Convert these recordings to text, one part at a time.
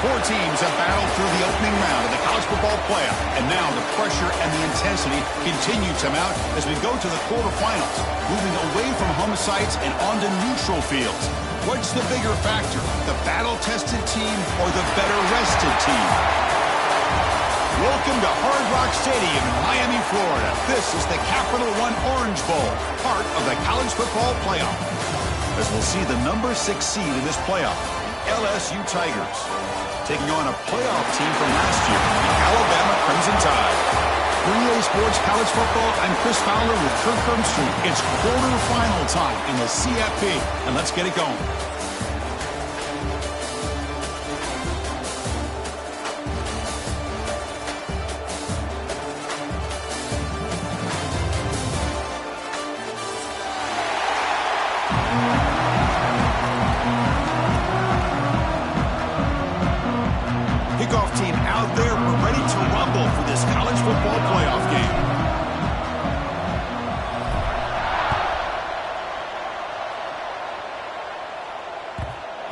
Four teams have battled through the opening round of the college football playoff, and now the pressure and the intensity continue to mount as we go to the quarterfinals, moving away from home sites and onto neutral fields. What's the bigger factor, the battle-tested team or the better-rested team? Welcome to Hard Rock Stadium in Miami, Florida. This is the Capital One Orange Bowl, part of the college football playoff. As we'll see the number 6 seed in this playoff, the LSU Tigers, taking on a playoff team from last year, the Alabama Crimson Tide. For EA Sports College Football, I'm Chris Fowler with Kirk Herbstreit. It's quarterfinal time in the CFP, and let's get it going. Kickoff team out there. We're ready to rumble for this college football playoff game.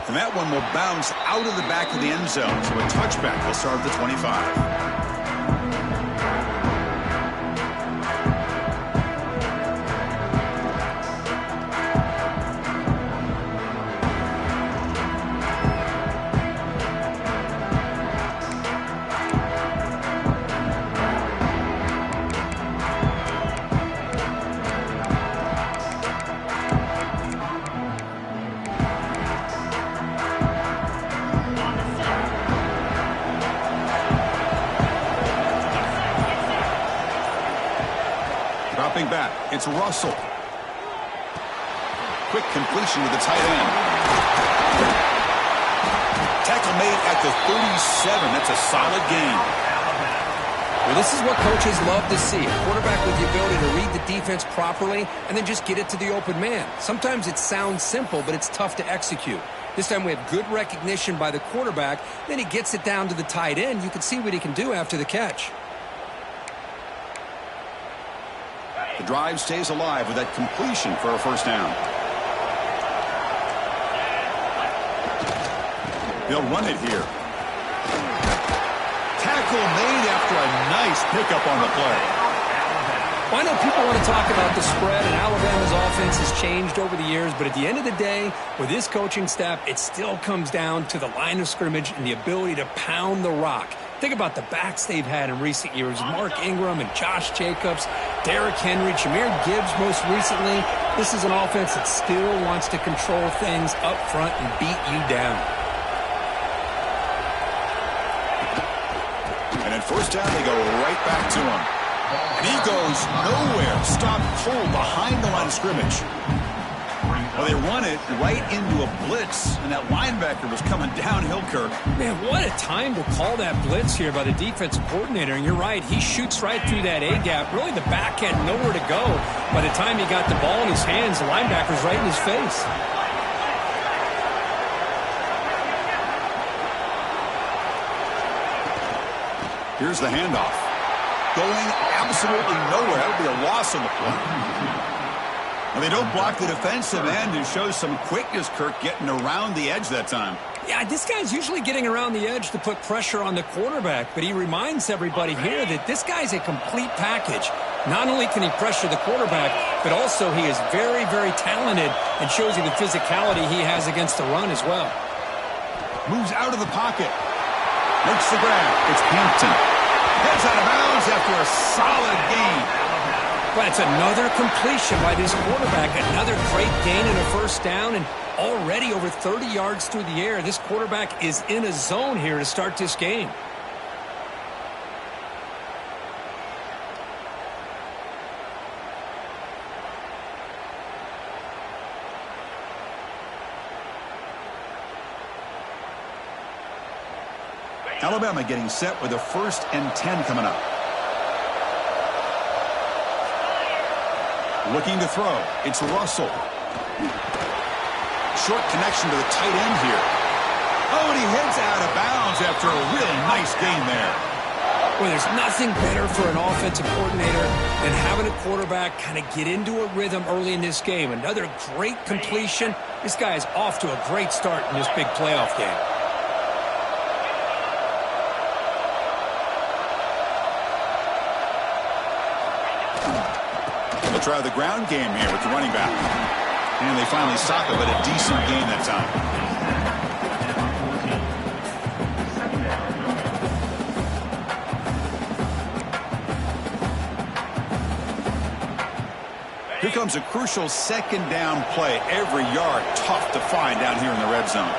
And that one will bounce out of the back of the end zone, so a touchback will start the 25. Dropping back, it's Russell. Quick completion to the tight end. Tackle made at the 37. That's a solid gain. Well, this is what coaches love to see. A quarterback with the ability to read the defense properly and then just get it to the open man. Sometimes it sounds simple, but it's tough to execute. This time we have good recognition by the quarterback. Then he gets it down to the tight end. You can see what he can do after the catch. The drive stays alive with that completion for a first down. They'll run it here. Tackle made after a nice pickup on the play. Well, I know people want to talk about the spread, and Alabama's offense has changed over the years, but at the end of the day, with this coaching staff, it still comes down to the line of scrimmage and the ability to pound the rock. Think about the backs they've had in recent years. Mark Ingram and Josh Jacobs, Derrick Henry, Jahmyr Gibbs most recently. This is an offense that still wants to control things up front and beat you down. And at first down, they go right back to him. And he goes nowhere. Stopped cold behind the line of scrimmage. Well, they run it right into a blitz, and that linebacker was coming downhill, Kirk. Man, what a time to call that blitz here by the defensive coordinator. And you're right, he shoots right through that A-gap. Really, the back had nowhere to go. By the time he got the ball in his hands, the linebacker's right in his face. Here's the handoff. Going absolutely nowhere. That would be a loss on the play. And they don't block the defensive end and shows some quickness, Kirk, getting around the edge that time. Yeah, this guy's usually getting around the edge to put pressure on the quarterback, but he reminds everybody here that this guy's a complete package. Not only can he pressure the quarterback, but also he is very, very talented and shows you the physicality he has against the run as well. Moves out of the pocket. Makes the grab. It's Hampton. Heads out of bounds after a solid gain. That's another completion by this quarterback. Another great gain and a first down, and already over 30 yards through the air. This quarterback is in a zone here to start this game. Alabama getting set with a 1st and 10 coming up. Looking to throw. It's Russell. Short connection to the tight end here. Oh, and he heads out of bounds after a really nice gain there. Well, there's nothing better for an offensive coordinator than having a quarterback kind of get into a rhythm early in this game. Another great completion. This guy is off to a great start in this big playoff game. try the ground game here with the running back. And they finally stop it, but a decent gain that time. Here comes a crucial second down play. Every yard tough to find down here in the red zone.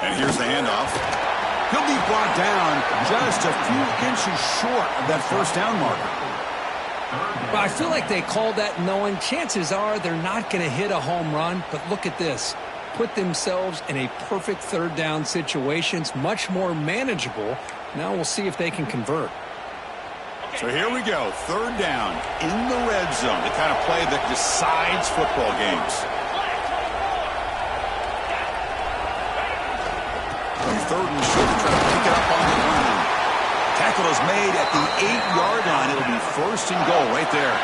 And here's the handoff. He'll be brought down just a few inches short of that first down marker. Well, I feel like they called that knowing chances are they're not going to hit a home run, but look at this. Put themselves in a perfect third down situation. It's much more manageable. Now we'll see if they can convert. So here we go. Third down in the red zone. The kind of play that decides football games. Third and short to try to pick it up on the ground. Tackle is made at the 8-yard line. It'll be first and goal right there.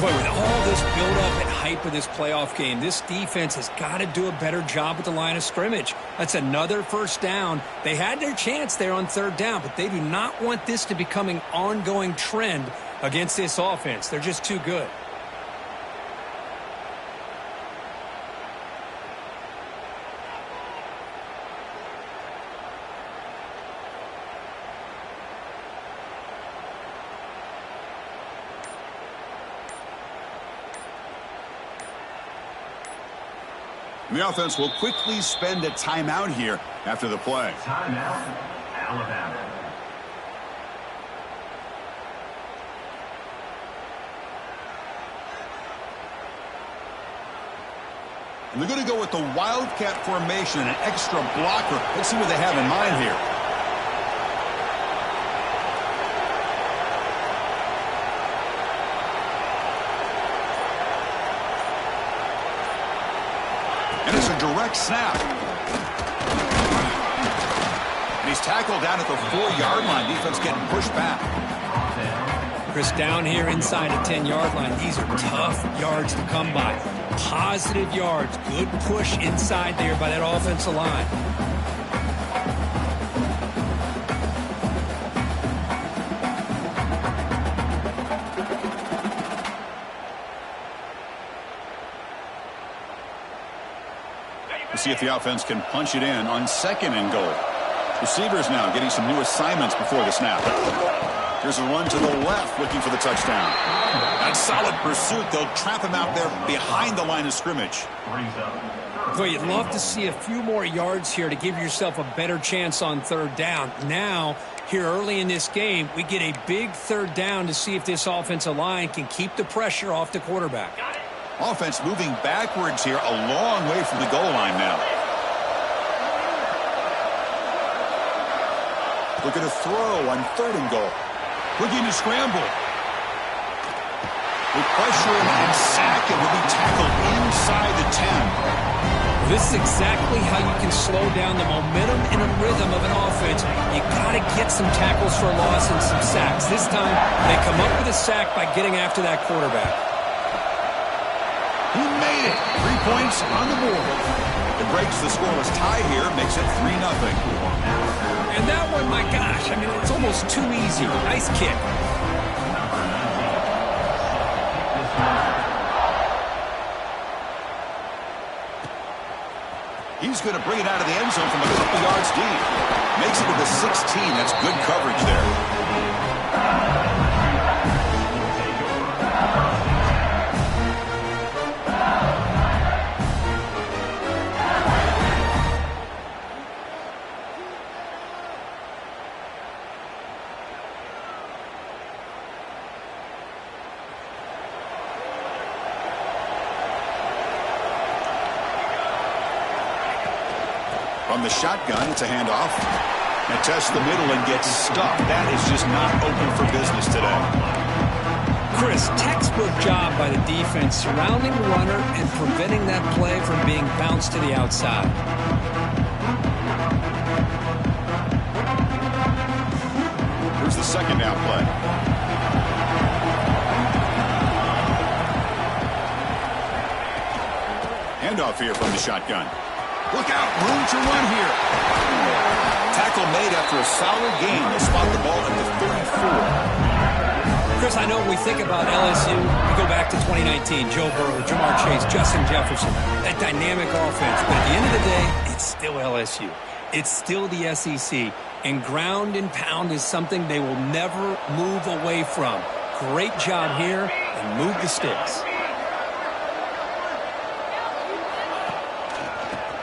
Boy, with all this build-up and hype of this playoff game, this defense has got to do a better job with the line of scrimmage. That's another first down. They had their chance there on third down, but they do not want this to become an ongoing trend against this offense. They're just too good. The offense will quickly spend a timeout here after the play. Timeout, Alabama. And they're going to go with the Wildcat formation, an extra blocker. Let's see what they have in mind here. And it's a direct snap. And he's tackled down at the 4-yard line. Defense getting pushed back. Chris, down here inside the 10-yard line, these are tough yards to come by. Positive yards. Good push inside there by that offensive line. We'll see if the offense can punch it in on second and goal. Receivers now getting some new assignments before the snap. Here's a run to the left, looking for the touchdown. That's solid pursuit. They'll trap him out there behind the line of scrimmage. Boy, you'd love to see a few more yards here to give yourself a better chance on third down. Now, here early in this game, we get a big third down to see if this offensive line can keep the pressure off the quarterback. Offense moving backwards here, a long way from the goal line now. Look at a throw on third and goal. Looking to scramble. With pressure and sack, it will be tackled inside the 10. This is exactly how you can slow down the momentum and a rhythm of an offense. You got to get some tackles for loss and some sacks. This time, they come up with a sack by getting after that quarterback. He made it. 3 points on the board. It breaks the scoreless tie here, makes it 3-0. And that one, my gosh, I mean, it's almost too easy. Nice kick. He's going to bring it out of the end zone from a couple yards deep. Makes it to the 16. That's good coverage there. From the shotgun, it's a handoff. And tests the middle and gets stuck. That is just not open for business today. Chris, textbook job by the defense surrounding the runner and preventing that play from being bounced to the outside. Here's the second down play. Handoff here from the shotgun. Look out, room to run here. Tackle made after a solid gain. They'll spot the ball at the 34. Chris, I know when we think about LSU, we go back to 2019, Joe Burrow, Jamar Chase, Justin Jefferson, that dynamic offense. But at the end of the day, it's still LSU. It's still the SEC. And ground and pound is something they will never move away from. Great job here, and move the sticks.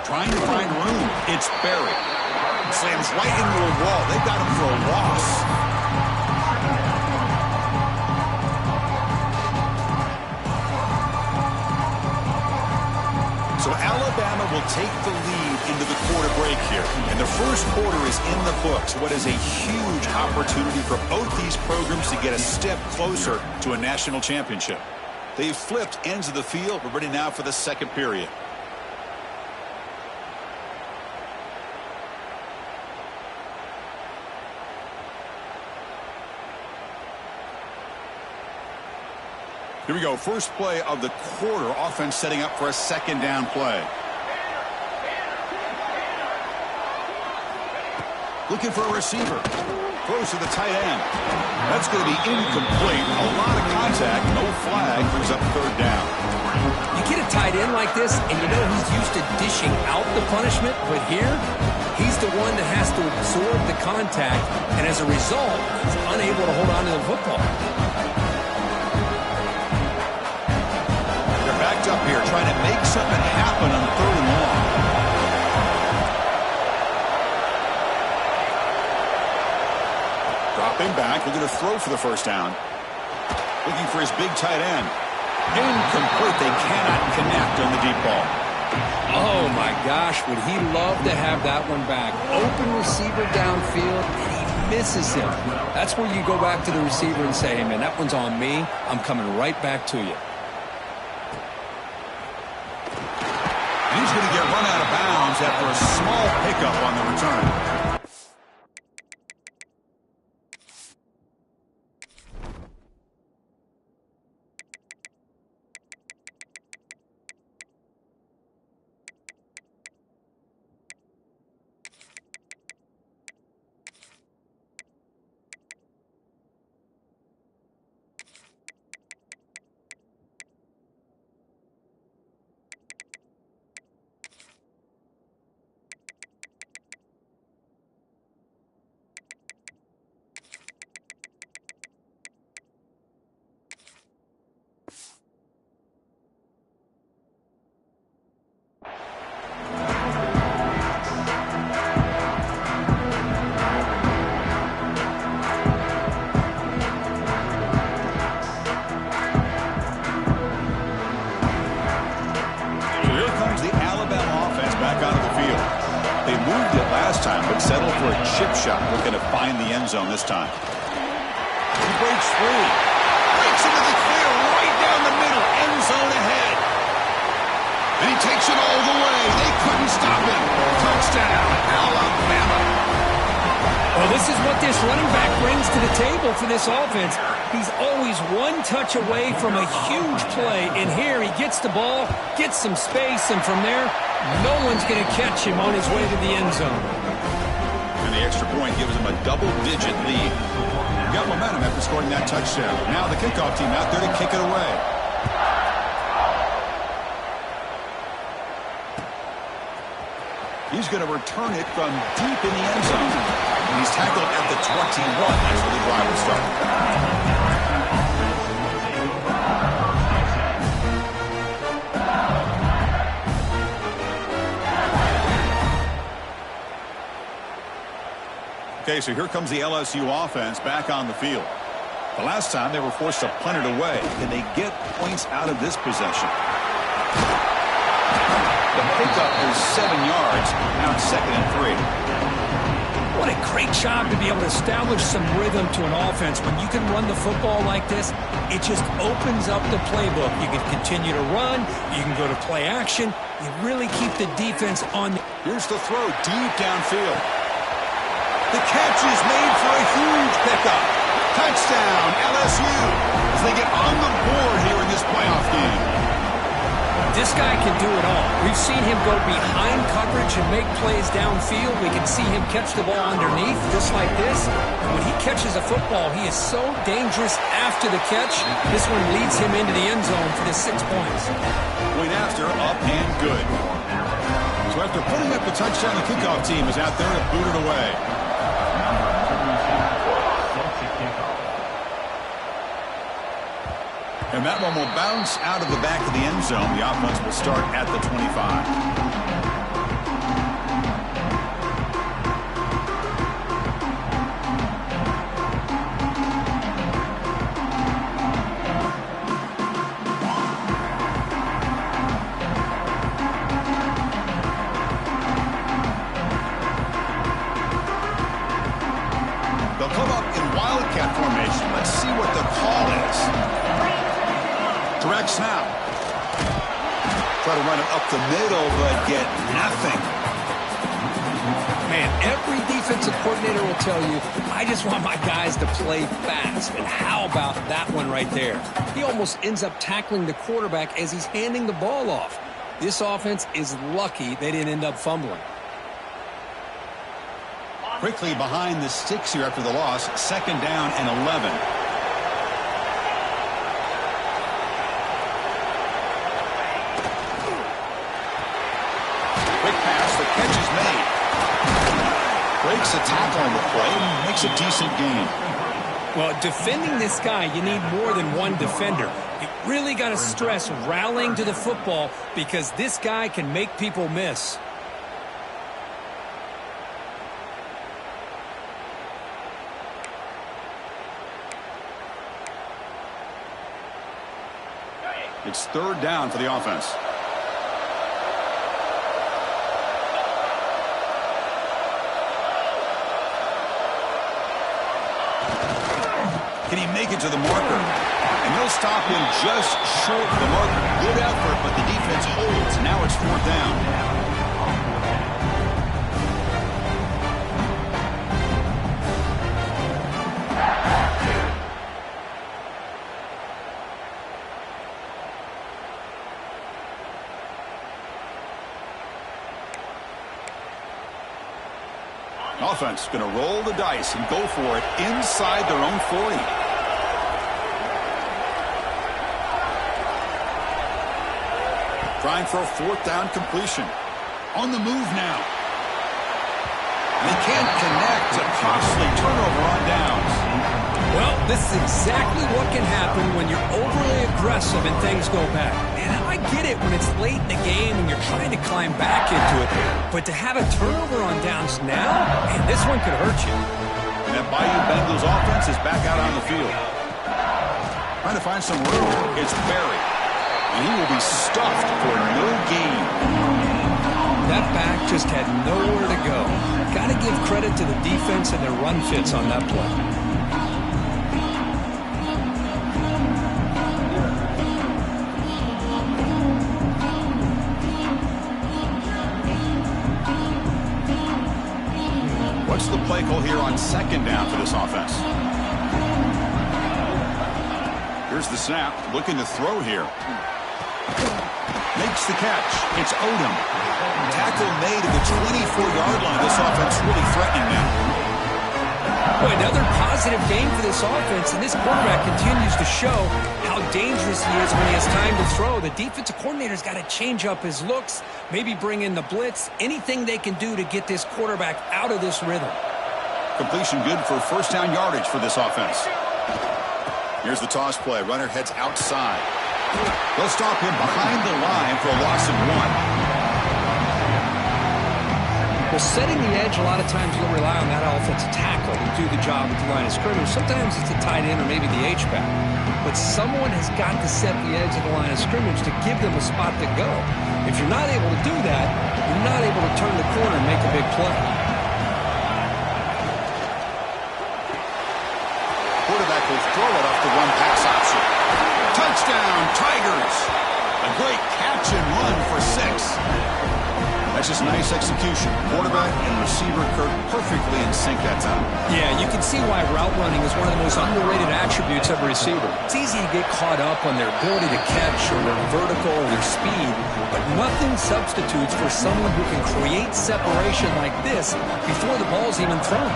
Trying to find room. It's Berry. Slams right into a wall. They've got him for a loss. So Alabama will take the lead into the quarter break here. And the first quarter is in the books. What is a huge opportunity for both these programs to get a step closer to a national championship. They've flipped ends of the field. We're ready now for the second period. Here we go. First play of the quarter. Offense setting up for a second down play. Looking for a receiver. Throws to the tight end. That's going to be incomplete. A lot of contact. No flag. Brings up third down. You get a tight end like this, and you know he's used to dishing out the punishment. But here, he's the one that has to absorb the contact. And as a result, he's unable to hold on to the football. Backed up here, trying to make something happen on third and long. Dropping back, looking to throw for the first down. Looking for his big tight end. Incomplete. They cannot connect on the deep ball. Oh, my gosh. Would he love to have that one back. Open receiver downfield, and he misses him. That's where you go back to the receiver and say, hey, man, that one's on me. I'm coming right back to you. He's going to get run out of bounds after a small pickup on the return. Settle for a chip shot, looking to find the end zone this time. He breaks free. Breaks into the clear, right down the middle, end zone ahead. And he takes it all the way. They couldn't stop him. Touchdown, Alabama. Well, this is what this running back brings to the table for this offense. He's always one touch away from a huge play. And here he gets the ball, gets some space, and from there, no one's going to catch him on his way to the end zone. And the extra point gives him a double-digit lead. Got momentum after scoring that touchdown. Now the kickoff team out there to kick it away. He's going to return it from deep in the end zone. And he's tackled at the 21. That's where the drive will start. Okay, so here comes the LSU offense back on the field. The last time they were forced to punt it away. Can they get points out of this possession? The pickup is 7 yards. Now it's 2nd and 3. What a great job to be able to establish some rhythm to an offense. When you can run the football like this, it just opens up the playbook. You can continue to run. You can go to play action. You really keep the defense on. Here's the throw deep downfield. The catch is made for a huge pickup. Touchdown, LSU, as they get on the board here in this playoff game. This guy can do it all. We've seen him go behind coverage and make plays downfield. We can see him catch the ball underneath, just like this. And when he catches a football, he is so dangerous after the catch. This one leads him into the end zone for the 6 points. Point after, up and good. So after putting up a touchdown, the kickoff team is out there to boot it away. And that one will bounce out of the back of the end zone. The offense will start at the 25. They'll come up in wildcat formation. Let's see what the call is. Direct snap. Try to run it up the middle, but get nothing. Man, every defensive coordinator will tell you, I just want my guys to play fast. And how about that one right there? He almost ends up tackling the quarterback as he's handing the ball off. This offense is lucky they didn't end up fumbling. Quickly behind the sticks here after the loss. 2nd down and 11. Catch is made. Breaks a tackle on the play and makes a decent gain. Well, defending this guy, you need more than one defender. You really got to stress rallying to the football because this guy can make people miss. It's 3rd down for the offense. Can he make it to the marker? And they'll stop him just short of the marker. Good effort, but the defense holds. Now it's 4th down. Offense going to roll the dice and go for it inside their own 40. Trying for a 4th down completion. On the move now. They can't connect. A costly turnover on downs. Well, this is exactly what can happen when you're overly aggressive and things go bad. And I get it when it's late in the game and you're trying to climb back into it. But to have a turnover on downs now, man, this one could hurt you. And that Bayou Bengals offense is back out on the field. Trying to find some room. It's Berry. And he will be stuffed for no gain. That back just had nowhere to go. Got to give credit to the defense and their run fits on that play. What's the play call here on 2nd down for this offense? Here's the snap. Looking to throw here. Makes the catch. It's Odom. Tackle made at the 24-yard line. This offense really threatening now. Boy, another positive game for this offense, and this quarterback continues to show how dangerous he is when he has time to throw. The defensive coordinator's got to change up his looks, maybe bring in the blitz, anything they can do to get this quarterback out of this rhythm. Completion good for 1st down yardage for this offense. Here's the toss play. Runner heads outside. They'll stop him behind the line for a loss of 1. Well, setting the edge, a lot of times you'll rely on that offensive tackle to do the job at the line of scrimmage. Sometimes it's a tight end or maybe the H-back. But someone has got to set the edge of the line of scrimmage to give them a spot to go. If you're not able to do that, you're not able to turn the corner and make a big play. Quarterback will throw it off the run-pass option. Touchdown, Tigers! A great catch and run for 6. That's just nice execution. Quarterback and receiver Kirk perfectly in sync that time. Yeah, you can see why route running is one of the most underrated attributes of a receiver. It's easy to get caught up on their ability to catch or their vertical or their speed, but nothing substitutes for someone who can create separation like this before the ball's even thrown.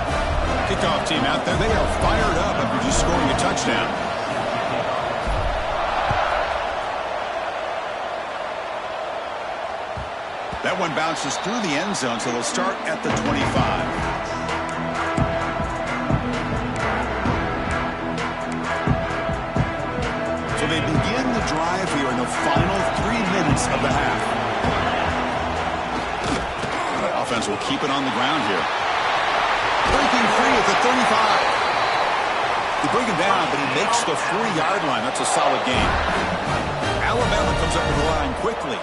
Kickoff team out there. They are fired up after just scoring a touchdown. That one bounces through the end zone, so they'll start at the 25. So they begin the drive here in the final 3 minutes of the half. The offense will keep it on the ground here. Breaking free at the 35. They bring him down, but he makes the 4-yard line. That's a solid gain. Alabama comes up with the line quickly.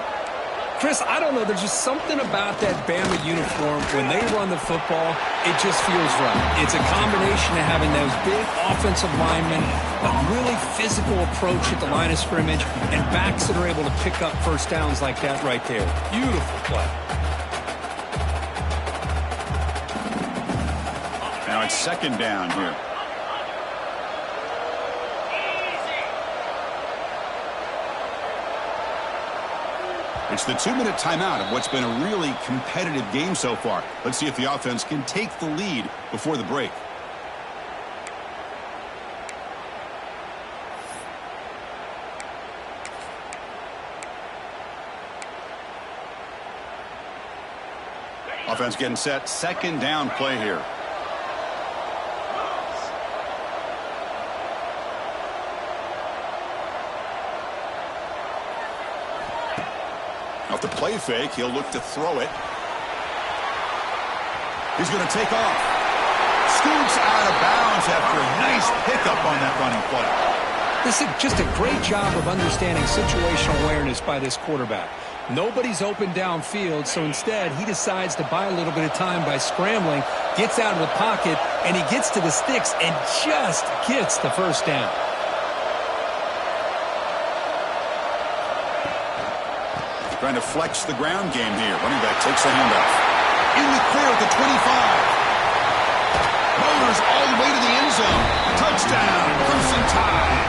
Chris, I don't know. There's just something about that Bama uniform. When they run the football, it just feels right. It's a combination of having those big offensive linemen, a really physical approach at the line of scrimmage, and backs that are able to pick up first downs like that right there. Beautiful play. Now it's second down here. It's the 2-minute timeout of what's been a really competitive game so far. Let's see if the offense can take the lead before the break. Offense getting set. Second down play here. Off the play fake, he'll look to throw it. He's going to take off. Scoots out of bounds after a nice pickup on that running play. This is just a great job of understanding situational awareness by this quarterback. Nobody's open downfield, so instead he decides to buy a little bit of time by scrambling, gets out of the pocket, and he gets to the sticks and just gets the first down. Trying to flex the ground game here. Running back takes the handoff. In the clear at the 25. Motors all the way to the end zone. Touchdown, Crimson Tide.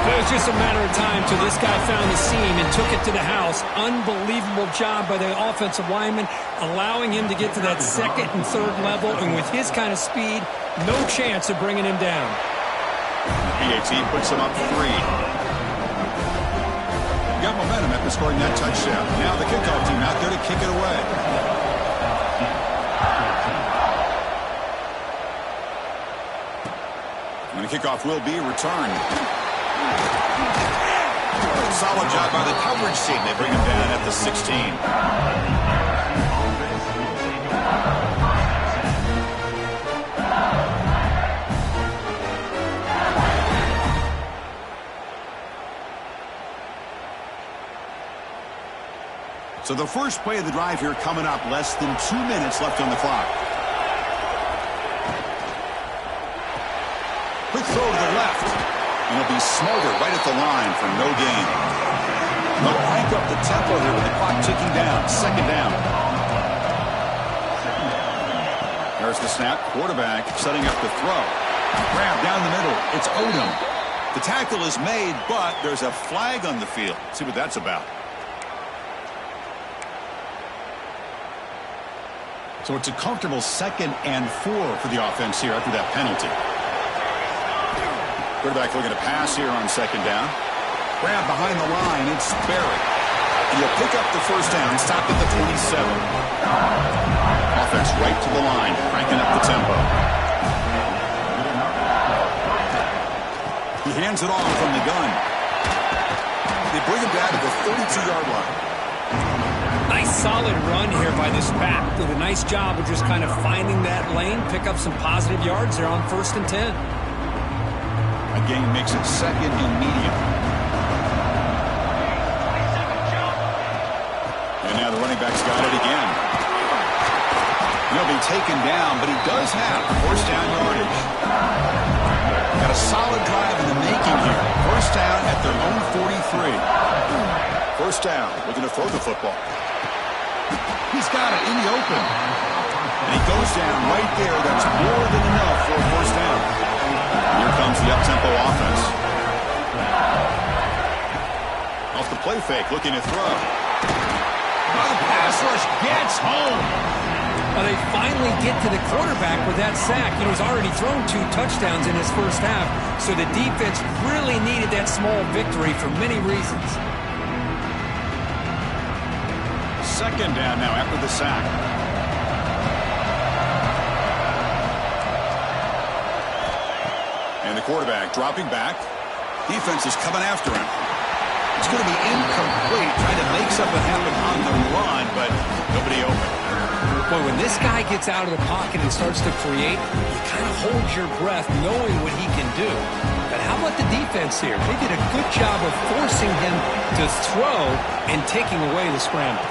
It was just a matter of time till this guy found the seam and took it to the house. Unbelievable job by the offensive lineman, allowing him to get to that second and third level, and with his kind of speed, no chance of bringing him down. PAT puts him up 3. Got momentum after scoring that touchdown. Now the kickoff team out there to kick it away. And the kickoff will be returned. Solid job by the coverage team. They bring him down at the 16. So the first play of the drive here coming up. Less than 2 minutes left on the clock. Quick throw to the left. And he'll be smothered right at the line for no gain. They'll crank up the tempo here with the clock ticking down. Second down. There's the snap. Quarterback setting up the throw. Grab down the middle. It's Odom. The tackle is made, but there's a flag on the field. Let's see what that's about. So it's a comfortable 2nd and 4 for the offense here after that penalty. Quarterback looking to pass here on second down. Grab behind the line. It's Barrett. And he'll pick up the first down. Stop at the 27. Offense right to the line, cranking up the tempo. He hands it off from the gun. They bring him down to the 32-yard line. Nice solid run here by this back. Did a nice job of just kind of finding that lane, pick up some positive yards there on 1st and 10. Again, makes it 2nd and medium. And now the running back's got it again. He'll be taken down, but he does have first down yardage. Got a solid drive in the making here. First down at their own 43. First down, looking to throw the football. He's got it in the open. And he goes down right there. That's more than enough for a first down. Here comes the up-tempo offense. Off the play fake, looking to throw. Oh, the pass rush gets home. Well, they finally get to the quarterback with that sack. You know, he's already thrown 2 touchdowns in his first half, so the defense really needed that small victory for many reasons. Second down now after the sack. And the quarterback dropping back. Defense is coming after him. It's going to be incomplete, trying to make something happen on the run, but nobody open. Boy, when this guy gets out of the pocket and starts to create, you kind of hold your breath knowing what he can do. But how about the defense here? They did a good job of forcing him to throw and taking away the scramble.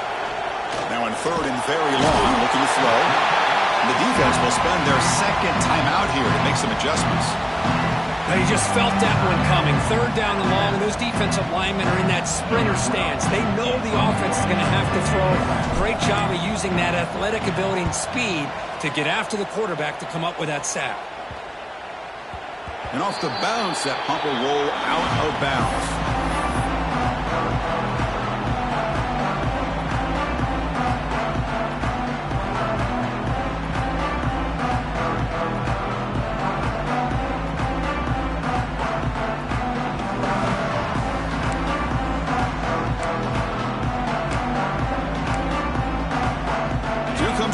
Now on third and very long, looking to throw. And the defense will spend their second timeout here to make some adjustments. They just felt that one coming. Third down and long, and those defensive linemen are in that sprinter stance. They know the offense is going to have to throw. Great job of using that athletic ability and speed to get after the quarterback to come up with that sack. And off the bounce, that pump will roll out of bounds.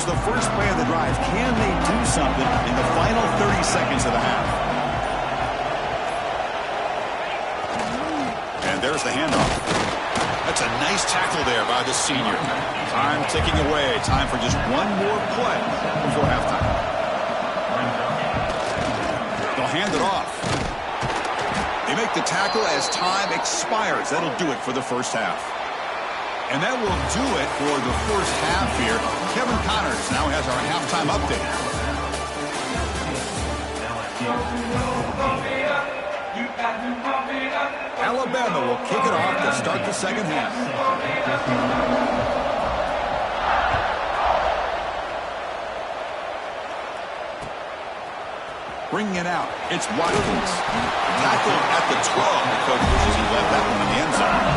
The first play of the drive. Can they do something in the final 30 seconds of the half? And there's the handoff. That's a nice tackle there by the senior. Time ticking away. Time for just one more play before halftime. They'll hand it off. They make the tackle as time expires. That'll do it for the first half. And that will do it for the first half here. Kevin Connors now has our halftime update. Alabama will kick it off to start the second half. Bringing it out, it's Watkins. Tackle at the 12. The coach wishes he left that one in the end zone.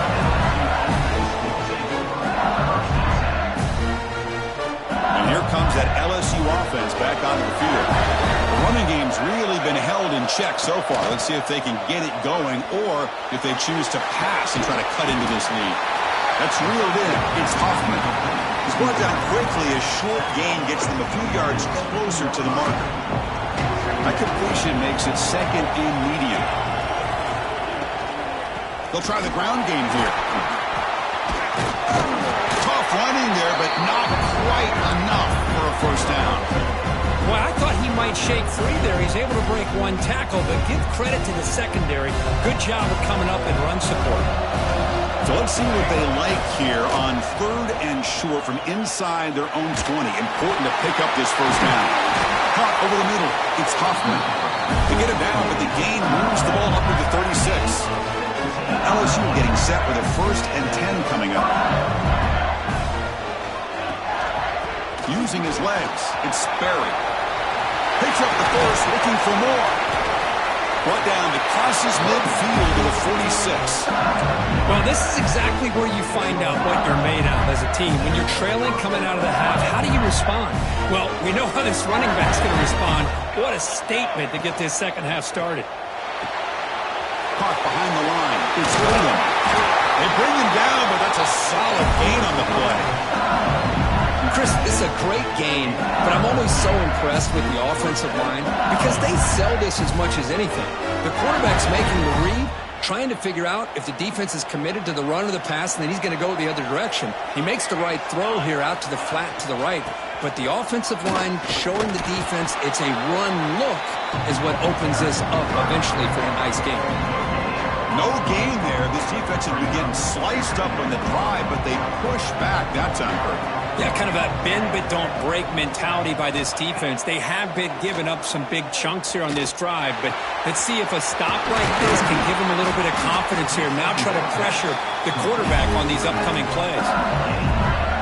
Here comes that LSU offense back onto the field. The running game's really been held in check so far. Let's see if they can get it going or if they choose to pass and try to cut into this lead. That's reeled in. It's Hoffman. He's brought down quickly. A short gain gets them a few yards closer to the marker. That completion makes it second and medium. They'll try the ground game here. Running there, but not quite enough for a first down. Well, I thought he might shake free there. He's able to break one tackle, but give credit to the secondary. Good job of coming up and run support. So let's see what they like here on third and short from inside their own 20. Important to pick up this first down. Caught over the middle. It's Hoffman. To get it down, but the gain moves the ball up to the 36. LSU getting set with a first and 10 coming up. Using his legs, it's Sperry. Picks up the first, looking for more. Brought down to crosses midfield to the 46. Well, this is exactly where you find out what you're made of as a team. When you're trailing coming out of the half, how do you respond? Well, we know how this running back's going to respond. What a statement to get this second half started. Caught behind the line. It's William. They bring him down, but that's a solid gain on the play. Chris, this is a great game, but I'm always so impressed with the offensive line because they sell this as much as anything. The quarterback's making the read, trying to figure out if the defense is committed to the run or the pass, and then he's going to go the other direction. He makes the right throw here out to the flat to the right, but the offensive line showing the defense it's a run look is what opens this up eventually for a nice game. No gain there. This defense has been getting sliced up on the drive, but they push back that time. Yeah, kind of a bend but don't break mentality by this defense. They have been giving up some big chunks here on this drive, but let's see if a stop like this can give them a little bit of confidence here. Now try to pressure the quarterback on these upcoming plays.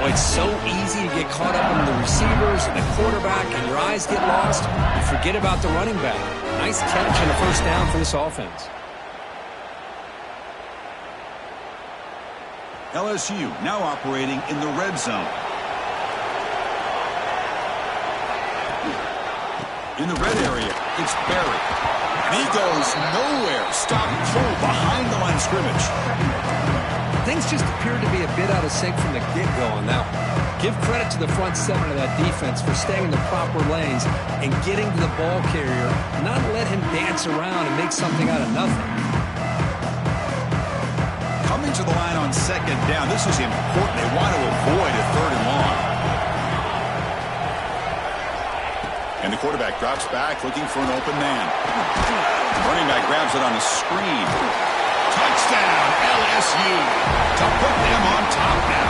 Well, it's so easy to get caught up in the receivers and the quarterback, and your eyes get lost. You forget about the running back. Nice catch and a first down for this offense. LSU now operating in the red zone. In the red area, it's Barry. And he goes nowhere. Stop full behind the line of scrimmage. Things just appeared to be a bit out of sync from the get-go on that one. Give credit to the front seven of that defense for staying in the proper lanes and getting to the ball carrier, not let him dance around and make something out of nothing. Coming to the line on second down. This is important. They want to avoid a third and long. And the quarterback drops back looking for an open man. Running back grabs it on a screen. Touchdown, LSU, to put them on top now.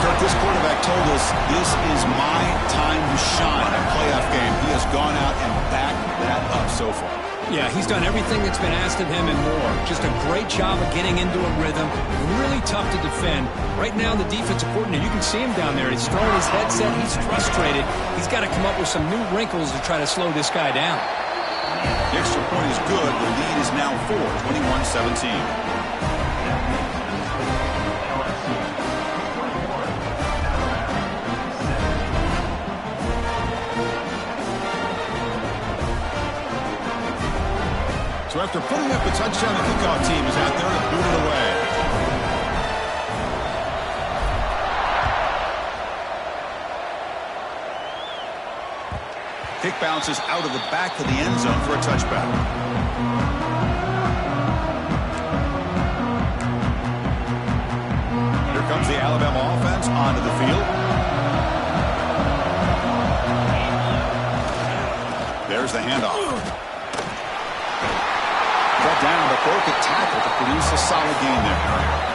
Kirk, this quarterback told us this is my time to shine in a playoff game. He has gone out and backed that up so far. Yeah, he's done everything that's been asked of him and more. Just a great job of getting into a rhythm. Really tough to defend. Right now, the defensive coordinator, you can see him down there. He's throwing his headset. He's frustrated. He's got to come up with some new wrinkles to try to slow this guy down. The extra point is good. The lead is now 21-17. So after putting up a touchdown, the kickoff team is out there to boot it away. Kick bounces out of the back of the end zone for a touchback. Here comes the Alabama offense onto the field. There's the handoff. Brought down before it could tackle to produce a solid gain there.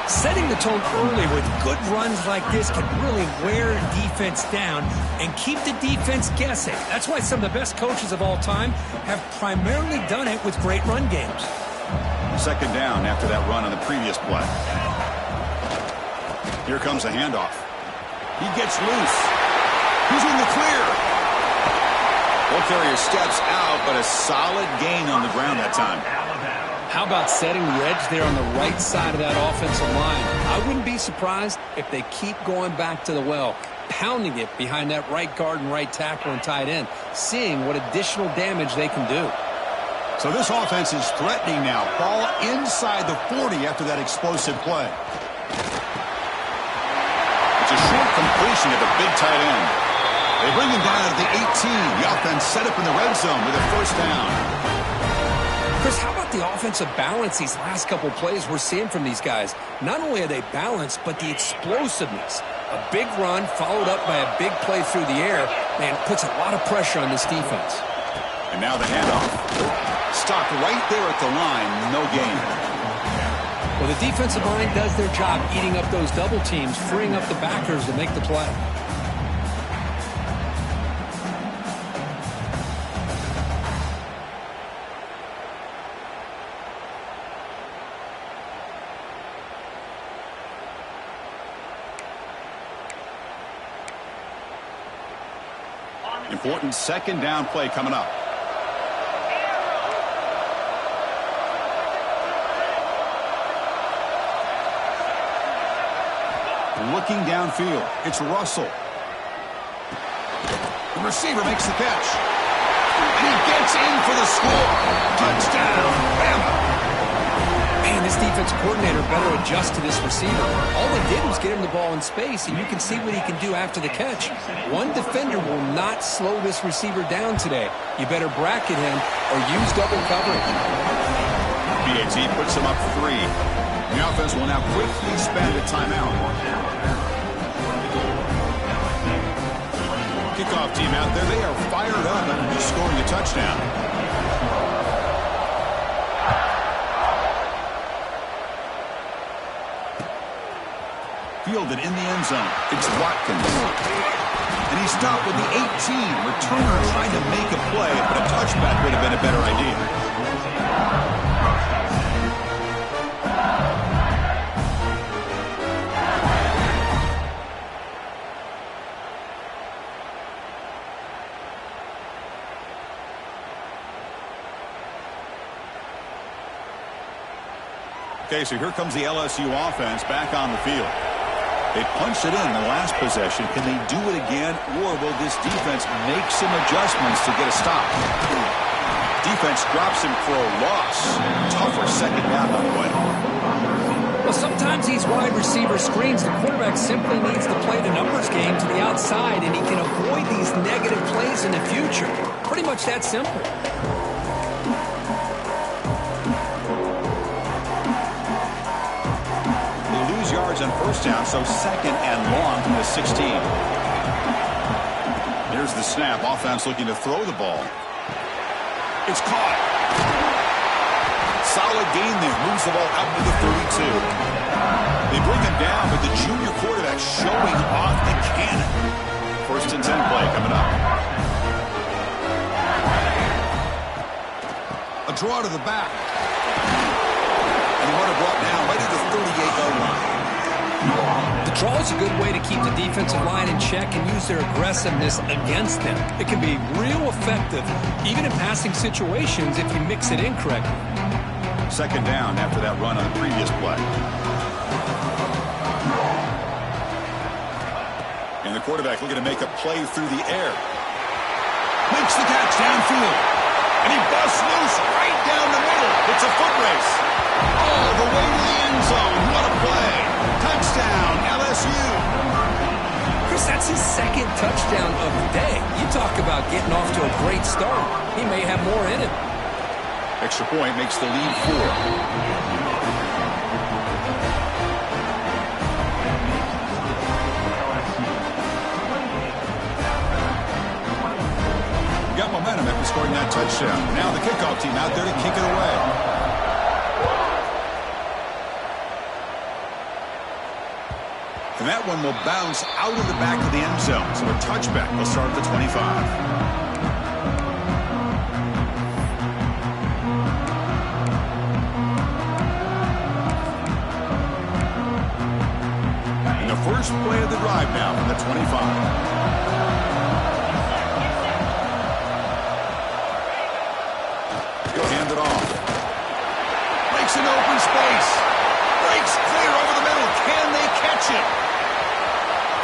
Setting the tone early with good runs like this can really wear defense down and keep the defense guessing. That's why some of the best coaches of all time have primarily done it with great run games. Second down after that run on the previous play. Here comes the handoff. He gets loose. He's in the clear. Ball carrier steps out, but a solid gain on the ground that time. How about setting the edge there on the right side of that offensive line? I wouldn't be surprised if they keep going back to the well, pounding it behind that right guard and right tackle and tight end, seeing what additional damage they can do. So this offense is threatening now. Ball inside the 40 after that explosive play. It's a short completion to the big tight end. They bring him down at the 18. The offense set up in the red zone with a first down. Chris, how about the offensive balance these last couple plays we're seeing from these guys? Not only are they balanced, but the explosiveness. A big run followed up by a big play through the air, man, puts a lot of pressure on this defense. And now the handoff. Stopped right there at the line, no gain. Well, the defensive line does their job eating up those double teams, freeing up the backers to make the play. Important second down play coming up. Looking downfield, it's Russell. The receiver makes the catch. And he gets in for the score. Touchdown, Bama. Man, this defense coordinator better adjust to this receiver. All they did was get him the ball in space, and you can see what he can do after the catch. One defender will not slow this receiver down today. You better bracket him or use double coverage. BAT puts him up 3. The offense will now quickly spend a timeout. Kickoff team out there, they are fired up after just scoring a touchdown. Fielded in the end zone. It's Watkins. And he stopped with the 18. Returner trying to make a play, but a touchback would have been a better idea. Okay, so here comes the LSU offense back on the field. They punched it in the last possession. Can they do it again, or will this defense make some adjustments to get a stop? Defense drops him for a loss. Tougher second down on the way. Well, sometimes these wide receiver screens, the quarterback simply needs to play the numbers game to the outside, and he can avoid these negative plays in the future. Pretty much that simple. Yards on first down, so second and long from the 16. Here's the snap. Offense looking to throw the ball. It's caught. Solid gain there. Moves the ball out to the 32. They bring him down, but the junior quarterback showing off the cannon. First and 10 play coming up. A draw to the back. And the runner brought down right at the 38-yard line. The draw is a good way to keep the defensive line in check and use their aggressiveness against them. It can be real effective, even in passing situations, if you mix it in correctly. Second down after that run on the previous play. And the quarterback looking to make a play through the air. Makes the catch downfield. And he busts loose right down the middle. It's a foot race. All the way to the end zone. What a play. Touchdown, LSU. Chris, that's his second touchdown of the day. You talk about getting off to a great start. He may have more in it. Extra point makes the lead 4. Got momentum after scoring that touchdown. Now the kickoff team out there to kick it away. And that one will bounce out of the back of the end zone. So a touchback will start at the 25. And the first play of the drive now from the 25. He'll hand it off. Makes an open space. Breaks clear over the middle. Can they catch it?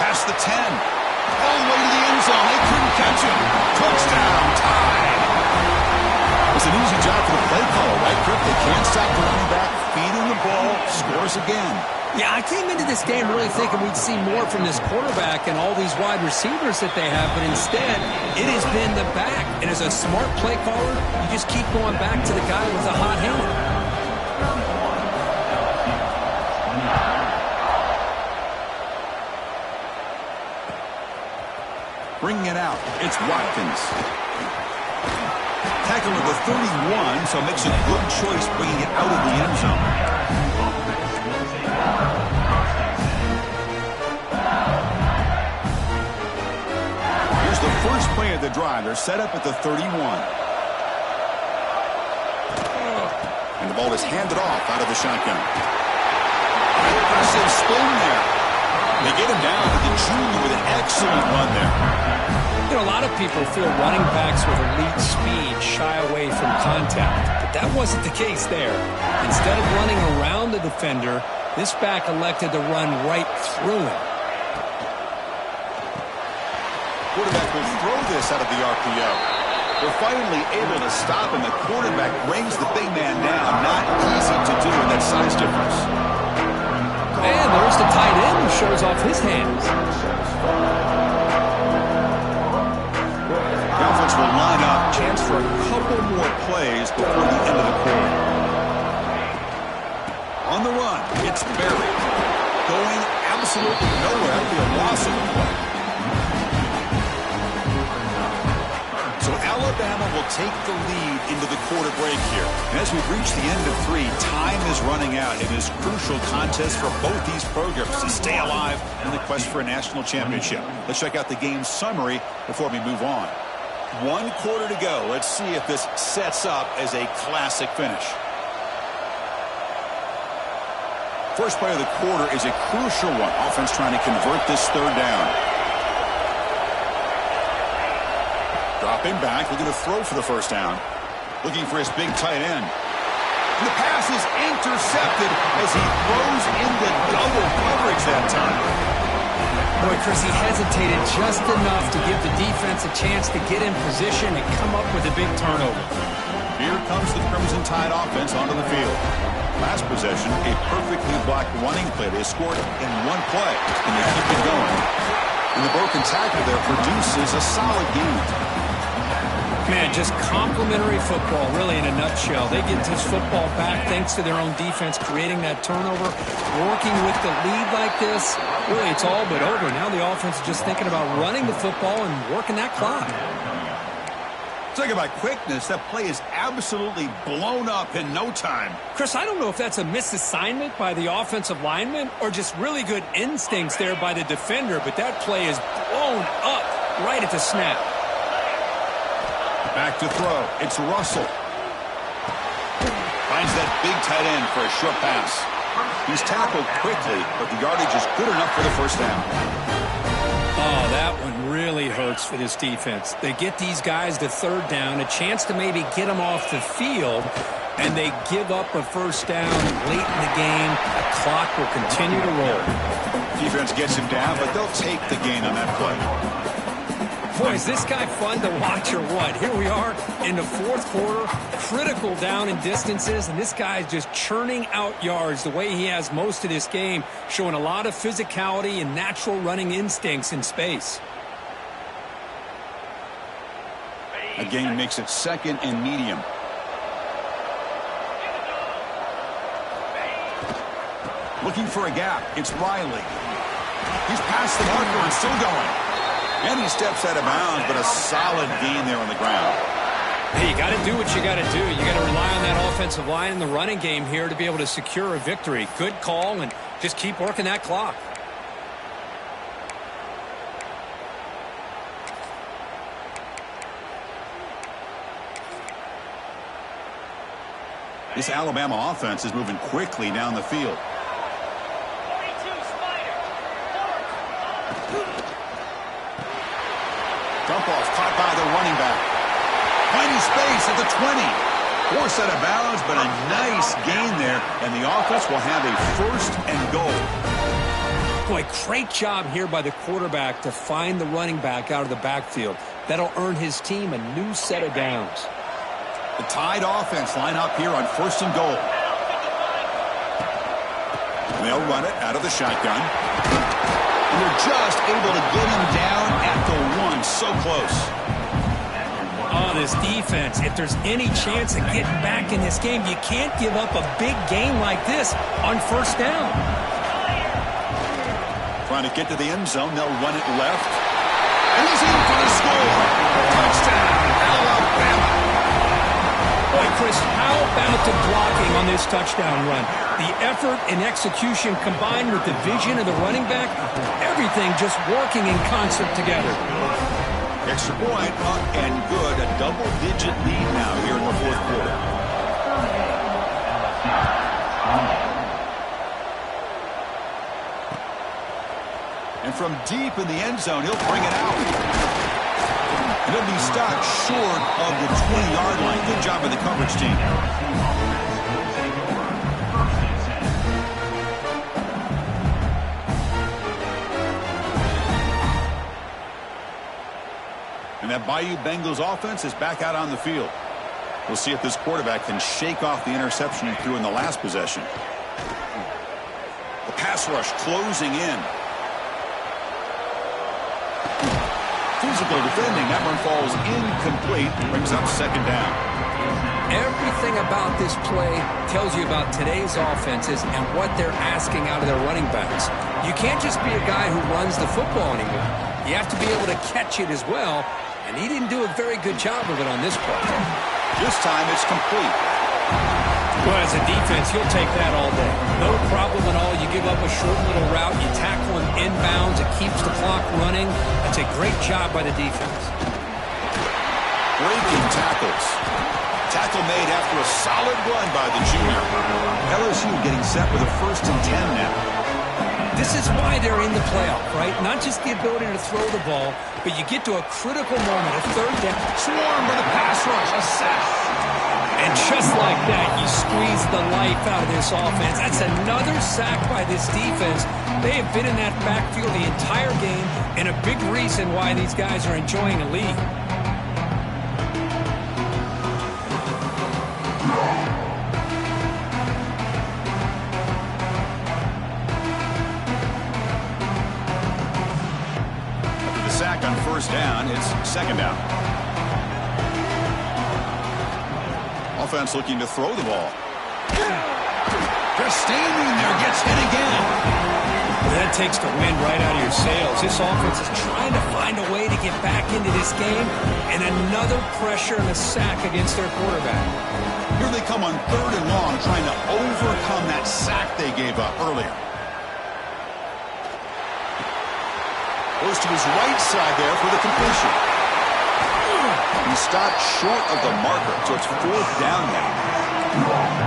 Past the 10. All the way to the end zone. They couldn't catch him. Touchdown. Tied. It's an easy job for the play caller, right, Crick? They can't stop the running back. Feeding the ball. Scores again. Yeah, I came into this game really thinking we'd see more from this quarterback and all these wide receivers that they have, but instead, it has been the back. And as a smart play caller, you just keep going back to the guy with the hot hand. Bringing it out, it's Watkins. Tackle at the 31, so makes a good choice bringing it out of the end zone. Here's the first play of the drive. They're set up at the 31. And the ball is handed off out of the shotgun. Aggressive spin there. They get him down to the junior with an excellent run there. You know, a lot of people feel running backs with elite speed shy away from contact, but that wasn't the case there. Instead of running around the defender, this back elected to run right through him. Quarterback will throw this out of the RPO. They're finally able to stop him. The quarterback brings the big man down. Not easy to do in that size difference. And there's the tight end who shows off his hands. The offense will line up. Chance for a couple more plays before the end of the quarter. On the run, it's Berry. Going absolutely nowhere. That'll be a loss of the play. So Alabama will take the lead into the quarter break here. And as we've reached the end of 3, time is running out in this crucial contest for both these programs to stay alive in the quest for a national championship. Let's check out the game summary before we move on. 1 quarter to go. Let's see if this sets up as a classic finish. First play of the quarter is a crucial one. Offense trying to convert this third down. Dropping back, looking to throw for the first down. Looking for his big tight end. And the pass is intercepted as he throws into double coverage that time. Boy, Chris, he hesitated just enough to give the defense a chance to get in position and come up with a big turnover. Here comes the Crimson Tide offense onto the field. Last possession, a perfectly blocked running play. They scored in one play, and they keep it going. And the broken tackle there produces a solid gain. Man, just complimentary football, really, in a nutshell. They get this football back thanks to their own defense, creating that turnover, working with the lead like this. Really, it's all but over. Now the offense is just thinking about running the football and working that clock. Talk about quickness. That play is absolutely blown up in no time. Chris, I don't know if that's a misassignment by the offensive lineman or just really good instincts there by the defender, but that play is blown up right at the snap. Back to throw. It's Russell. Finds that big tight end for a short pass. He's tackled quickly, but the yardage is good enough for the first down. Oh, that one really hurts for this defense. They get these guys to third down, a chance to maybe get them off the field, and they give up a first down late in the game. The clock will continue to roll. Defense gets him down, but they'll take the gain on that play. Boy, is this guy fun to watch or what? Here we are in the fourth quarter, critical down in distances, and this guy's just churning out yards the way he has most of this game, showing a lot of physicality and natural running instincts in space. A gain makes it second and medium. Looking for a gap. It's Riley. He's past the marker and still going. And he steps out of bounds, but a solid gain there on the ground. Hey, you got to do what you got to do. You got to rely on that offensive line in the running game here to be able to secure a victory. Good call, and just keep working that clock. This Alabama offense is moving quickly down the field. Dump-off caught by the running back. Finding space at the 20. Forced out of bounds, but a nice gain there, and the offense will have a first and goal. Boy, great job here by the quarterback to find the running back out of the backfield. That'll earn his team a new set of downs. The Tide offense line up here on first and goal. And they'll run it out of the shotgun. And they're just able to get him down at the one. So close. Oh, this defense, if there's any chance of getting back in this game, you can't give up a big game like this on first down. Trying to get to the end zone. They'll run it left. And he's in for the score. Touchdown, Alabama. Boy, Chris, how about the blocking on this touchdown run? The effort and execution combined with the vision of the running back, everything just working in concert together. Extra point, up and good. A double-digit lead now here in the fourth quarter. And from deep in the end zone, he'll bring it out. And he'll be stopped short of the 20-yard line. Good job by the coverage team. And that Bayou Bengals offense is back out on the field. We'll see if this quarterback can shake off the interception he threw in the last possession. The pass rush closing in. Physical defending. That one falls incomplete. Brings up second down. Everything about this play tells you about today's offenses and what they're asking out of their running backs. You can't just be a guy who runs the football anymore. You have to be able to catch it as well, and he didn't do a very good job of it on this play. This time it's complete. Well, as a defense, you'll take that all day. No problem at all. You give up a short little route, you tackle him inbounds, it keeps the clock running. That's a great job by the defense. Breaking tackles. Tackle made after a solid run by the junior. LSU getting set with a 1st and 10 now. This is why they're in the playoff, right? Not just the ability to throw the ball, but you get to a critical moment, a third down. Swarmed by the pass rush. A sack. And just like that, you squeeze the life out of this offense. That's another sack by this defense. They have been in that backfield the entire game, and a big reason why these guys are enjoying the lead. After the sack on first down, it's second down. Offense looking to throw the ball. Just standing there, gets hit again. Well, that takes the wind right out of your sails. This offense is trying to find a way to get back into this game, and another pressure and a sack against their quarterback. Here they come on third and long, trying to overcome that sack they gave up earlier. Goes to his right side there for the completion. He stopped short of the marker, so it's fourth down now.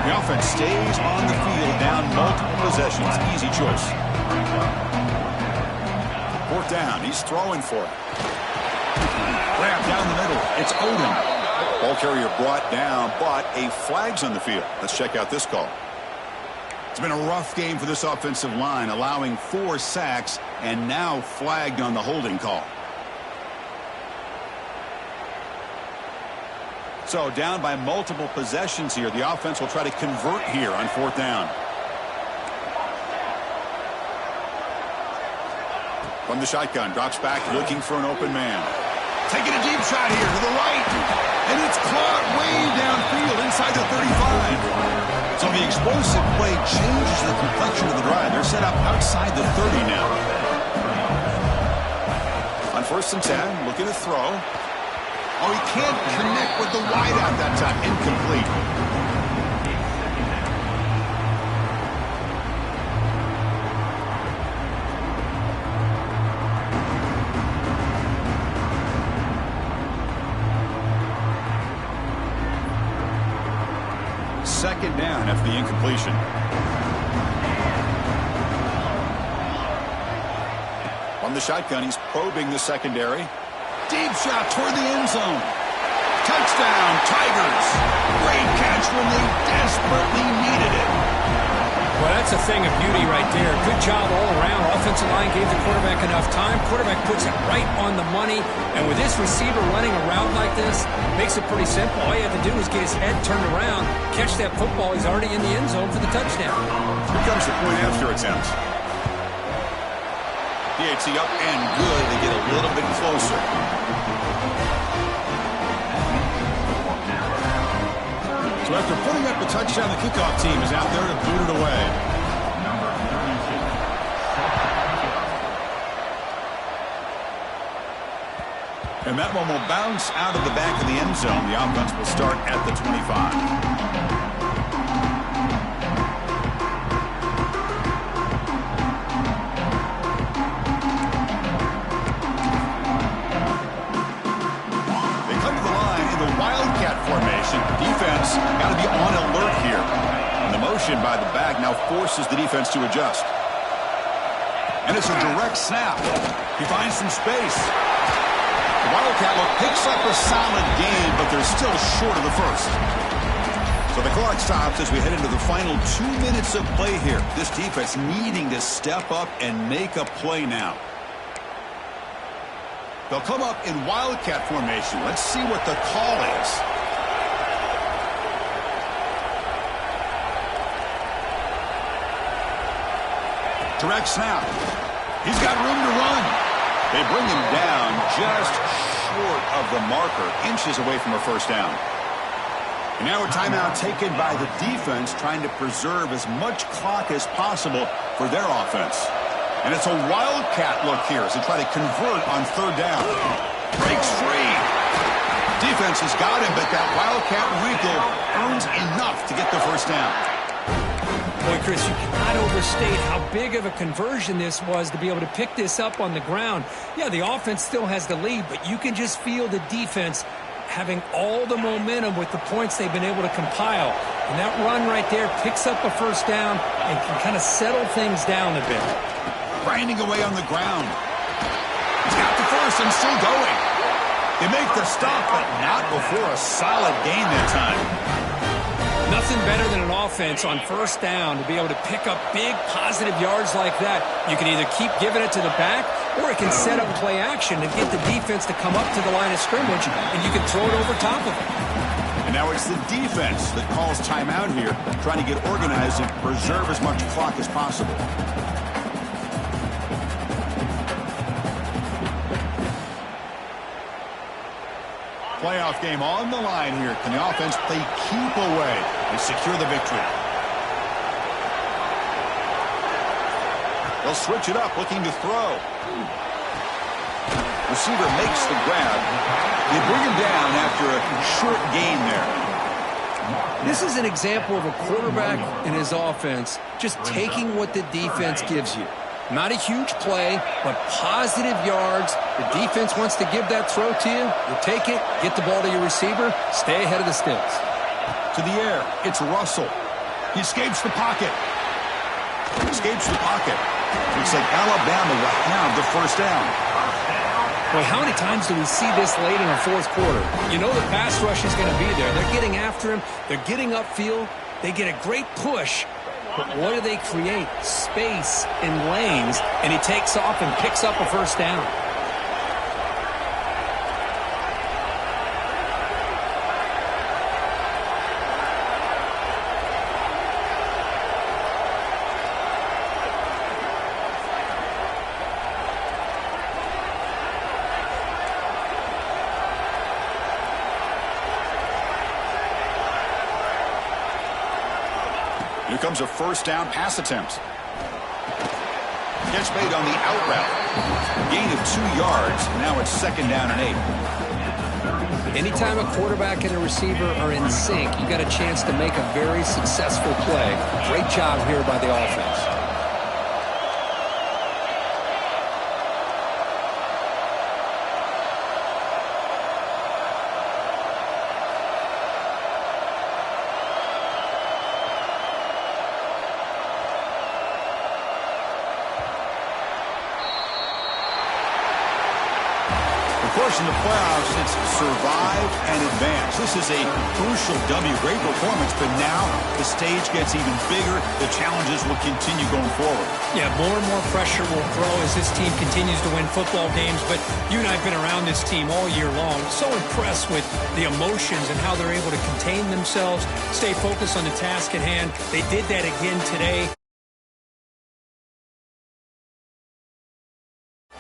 The offense stays on the field, down multiple possessions. Easy choice. Fourth down. He's throwing for it. Grab down the middle. It's Odom. Ball carrier brought down, but a flag's on the field. Let's check out this call. It's been a rough game for this offensive line, allowing 4 sacks and now flagged on the holding call. So down by multiple possessions here. The offense will try to convert here on fourth down. From the shotgun, drops back looking for an open man. Taking a deep shot here to the right. And it's caught way downfield inside the 35. So the explosive play changes the complexion of the drive. They're set up outside the 30 now. On first and 10, looking to throw. Oh, he can't connect with the wideout that time. Incomplete. Second down after the incompletion. On the shotgun, he's probing the secondary. Deep shot toward the end zone. Touchdown, Tigers. Great catch when they desperately needed it. Well, that's a thing of beauty right there. Good job all around. Offensive line gave the quarterback enough time. Quarterback puts it right on the money. And with this receiver running a route like this, makes it pretty simple. All you have to do is get his head turned around, catch that football. He's already in the end zone for the touchdown. Here comes the point after attempt. PAT up and good. They get a little bit closer. So after putting up a touchdown, the kickoff team is out there to boot it away. And that one will bounce out of the back of the end zone. The offense will start at the 25. Formation. Defense got to be on alert here. And the motion by the back now forces the defense to adjust. And it's a direct snap. He finds some space. The Wildcat look picks up a solid gain, but they're still short of the first. So the clock stops as we head into the final 2 minutes of play here. This defense needing to step up and make a play now. They'll come up in Wildcat formation. Let's see what the call is. Direct snap. He's got room to run. They bring him down just short of the marker, inches away from a first down. And now a timeout taken by the defense, trying to preserve as much clock as possible for their offense. And it's a Wildcat look here as they try to convert on third down. Breaks free. Defense has got him, but that Wildcat wrinkle earns enough to get the first down. Boy, Chris, you cannot overstate how big of a conversion this was to be able to pick this up on the ground. Yeah, the offense still has the lead, but you can just feel the defense having all the momentum with the points they've been able to compile. And that run right there picks up a first down and can kind of settle things down a bit. Grinding away on the ground. He's got the first and still going. They make the stop, but not before a solid gain that time. Nothing better than an offense on first down to be able to pick up big positive yards like that. You can either keep giving it to the back, or it can set up play action and get the defense to come up to the line of scrimmage, and you can throw it over top of it. And now it's the defense that calls timeout here, trying to get organized and preserve as much clock as possible. Playoff game on the line here. Can the offense play keep away and secure the victory? They'll switch it up, looking to throw. Receiver makes the grab. They bring him down after a short gain there. This is an example of a quarterback and his offense just taking what the defense gives you. Not a huge play, but positive yards. The defense wants to give that throw to you. You take it, get the ball to your receiver, stay ahead of the sticks. To the air, it's Russell. He escapes the pocket. Escapes the pocket. Looks like Alabama will have the first down. Boy, how many times do we see this late in the fourth quarter? You know the pass rush is going to be there. They're getting after him. They're getting upfield. They get a great push. But what do they create? Space and lanes, and he takes off and picks up a first down. Here comes a first down pass attempt. Catch made on the out route. Gain of 2 yards. Now it's second down and 8. Anytime a quarterback and a receiver are in sync, you got a chance to make a very successful play. Great job here by the offense. Of course, in the playoffs, it's survive and advance. This is a crucial W. Great performance, but now the stage gets even bigger. The challenges will continue going forward. Yeah, more and more pressure will grow as this team continues to win football games, but you and I have been around this team all year long. So impressed with the emotions and how they're able to contain themselves, stay focused on the task at hand. They did that again today.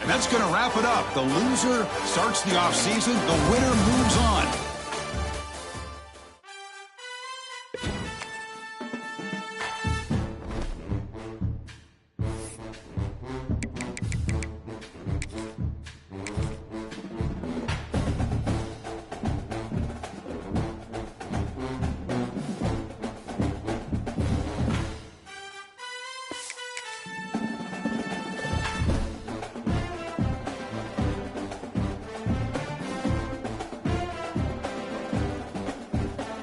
And that's going to wrap it up. The loser starts the offseason. The winner moves on.